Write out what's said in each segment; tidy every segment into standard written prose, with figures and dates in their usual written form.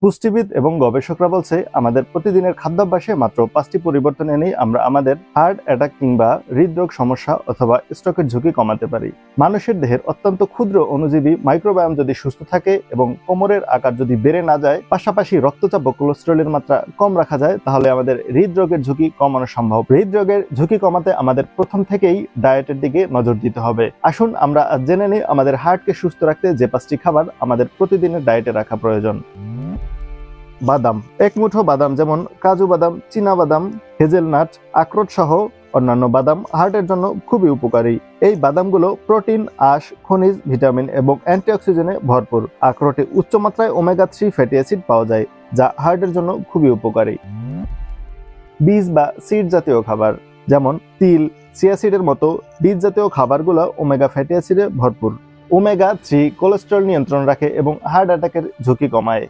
পুষ্টিবিদ এবং গবেষকরা বলছে আমাদের প্রতিদিনের খাদ্যাভ্যাসে মাত্র 5টি পরিবর্তন এনেই আমরা আমাদের হার্ট অ্যাটাক কিংবা হৃদরোগ সমস্যা অথবা স্ট্রোকের ঝুঁকি কমাতে পারি। মানুষের দেহের অত্যন্ত ক্ষুদ্র অণুজীবী মাইক্রোবায়োম যদি সুস্থ থাকে এবং কোমরের আকার যদি বেড়ে না যায়, পাশাপাশি রক্তচাপ ও কোলেস্টেরলের মাত্রা কম রাখা যায়, তাহলে আমাদের হৃদরোগের ঝুঁকি কমানো সম্ভব। হৃদরোগের ঝুঁকি কমাতে আমাদের প্রথম থেকেই ডায়েটের দিকে নজর দিতে হবে। আসুন আমরা জেনে নিই আমাদের হার্টকে সুস্থ রাখতে যে 5টি খাবার আমাদের প্রতিদিনের ডায়েটে রাখা প্রয়োজন। বাদাম। এক মুঠো বাদাম যেমন কাজু বাদাম, চীনা বাদাম, হেজেলনাট, আখরোট সহ অন্যান্য বাদাম হার্টের জন্য খুবই উপকারী। এই বাদামগুলো প্রোটিন, আঁশ, খনিজ, ভিটামিন এবং অ্যান্টিঅক্সিডেন্টে ভরপুর। আখরোটে উচ্চমাত্রায় ওমেগা 3 ফ্যাটি অ্যাসিড পাওয়া যায়, যা হার্টের জন্য খুবই উপকারী। বীজ বা সিড জাতীয় খাবার যেমন তিল, চিয়া সিডের মতো বীজ জাতীয় খাবারগুলো ওমেগা ফ্যাটি অ্যাসিডে ভরপুর। ওমেগা 3 কোলেস্টেরল নিয়ন্ত্রণ রাখে এবং হার্ট অ্যাটাকের ঝুঁকি কমায়।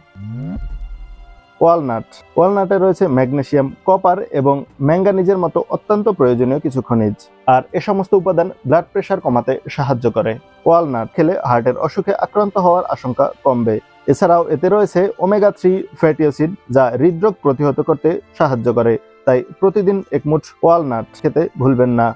ওয়ালনাট। ওয়ালনাটে রয়েছে ম্যাগনেসিয়াম, কপার এবং ম্যাঙ্গানিজের মতো অত্যন্ত প্রয়োজনীয় কিছু খনিজ, আর এ সমস্ত উপাদান ব্লাড প্রেশার কমাতে সাহায্য করে। ওয়ালনাট খেলে হার্টের অসুখে আক্রান্ত হওয়ার আশঙ্কা কমবে। এছাড়াও এতে রয়েছে ওমেগা 3 ফ্যাটি অ্যাসিড, যা হৃদরোগ প্রতিহত করতে সাহায্য করে। তাই প্রতিদিন এক মুঠ ওয়ালনাট খেতে ভুলবেন না।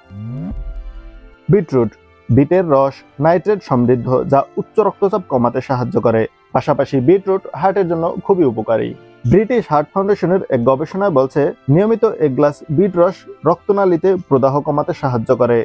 বিটরুট। বিটের রস নাইট্রেট সমৃদ্ধ, যা উচ্চ রক্তচাপ কমাতে সাহায্য করে। পাশাপাশি বিটরুট হার্টের জন্য খুবই উপকারী। ব্রিটিশ হার্ট ফাউন্ডেশনের এক গবেষণায় বলছে নিয়মিত এক গ্লাস বিট রস রক্তনালীতে প্রদাহ কমাতে সাহায্য করে।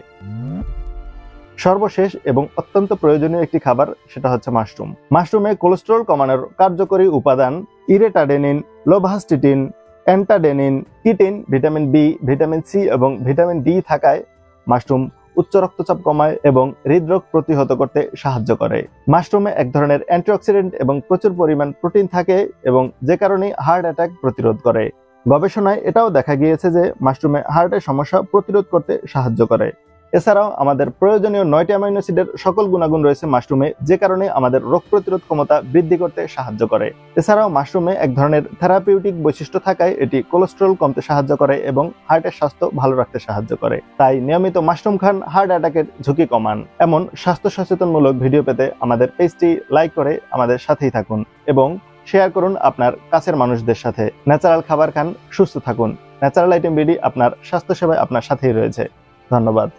সর্বশেষ এবং অত্যন্ত প্রয়োজনীয় একটি খাবার, সেটা হচ্ছে মাশরুম। মাশরুমে কোলেস্টেরল কমানোর কার্যকরী উপাদান ইরেটাডেনিন, লোভাস্টিটিন, অ্যান্টাডেনিন, chitin, vitamin B, vitamin C এবং ভিটামিন ডি থাকায় মাশরুম উচ্চ রক্তচাপ কমায় এবং হৃদরোগ প্রতিহত করতে সাহায্য করে। মাশরুমে এক ধরনের অ্যান্টিঅক্সিডেন্ট এবং প্রচুর পরিমাণ প্রোটিন থাকে এবং যে কারণে হার্ট অ্যাটাক প্রতিরোধ করে। গবেষণায় এটাও দেখা গিয়েছে যে মাশরুমে হার্টের সমস্যা প্রতিরোধ করতে সাহায্য করে। এছাড়াও আমাদের প্রয়োজনীয় 9টি অ্যামাইনো অ্যাসিডের সকল গুণাগুণ রয়েছে মাশরুমে, যে কারণে আমাদের রোগ প্রতিরোধ ক্ষমতা বৃদ্ধি করতে সাহায্য করে। এছাড়াও মাশরুমে এক ধরনের থেরাপিউটিক বৈশিষ্ট্য থাকায় এটি কোলেস্টেরল কমতে সাহায্য করে এবং হার্টের স্বাস্থ্য ভালো রাখতে সাহায্য করে। তাই নিয়মিত মাশরুম খান, হার্ট অ্যাটাকের ঝুঁকি কমান। এমন স্বাস্থ্য সচেতনমূলক ভিডিও পেতে আমাদের পেজটি লাইক করে আমাদের সাথেই থাকুন এবং শেয়ার করুন আপনার কাছের মানুষদের সাথে। ন্যাচারাল খাবার খান, সুস্থ থাকুন। ন্যাচারাল আইটেম বিডি আপনার স্বাস্থ্য সেবায় আপনার সাথেই রয়েছে। ধন্যবাদ।